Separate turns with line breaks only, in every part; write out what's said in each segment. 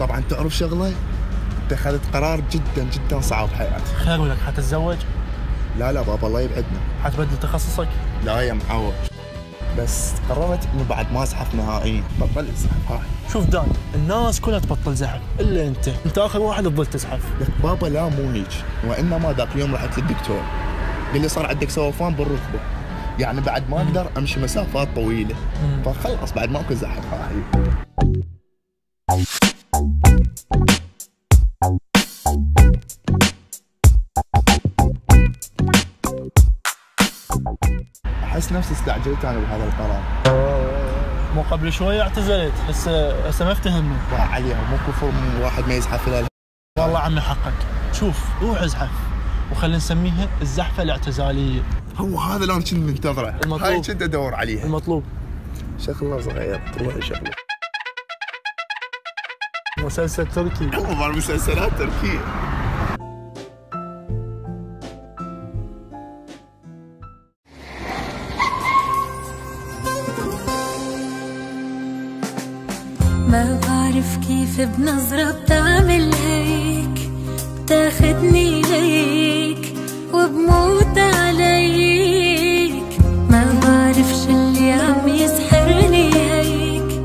طبعا تعرف شغله، اتخذت قرار جدا جدا صعب بحياتي.
خير ولك، حتتزوج؟
لا بابا الله يبعدنا.
حتبدل تخصصك؟
لا يا معوض، بس قررت انه بعد ما ازحف نهائيا بطل ازحف. هاي
شوف دان، الناس كلها تبطل زحف الا انت اخر واحد تظل تزحف.
لك بابا لا مو هيك، وانما ذاك اليوم رحت للدكتور قال لي صار عندك سوفان بالركبه، يعني بعد ما اقدر امشي مسافات طويله، فخلص بعد ماكو زحف. هاي احس نفسي استعجلت انا بهذا القرار.
مو قبل شويه اعتزلت، هسه ما افتهمني.
ضاع عليها، مو كفر من واحد ما يزحف الى.
والله عمي حقك، شوف روح ازحف وخلينا نسميها الزحفه الاعتزاليه.
هو هذا اللي انا كنت منتظره، هاي كنت ادور عليها.
المطلوب
شغله صغير تروح شغله.
مسلسل تركي.
هو مال مسلسلات تركيه.
ما بعرف كيف بنظرة بتعمل هيك، بتاخدني ليك وبموت عليك. ما بعرف شو اللي عم يسحرني هيك،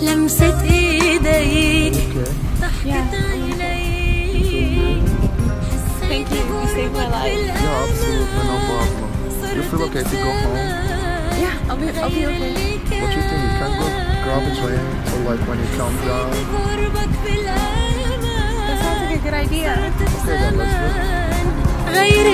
لمسة ايديك ضحكة عينيك، حسيت بقربك بالأمان.
You feel okay to go home?
Yeah, I'll be okay.
What do you think? You can go grab a train or like when you come down?
That sounds like a good idea.
Okay, then let's go.
غير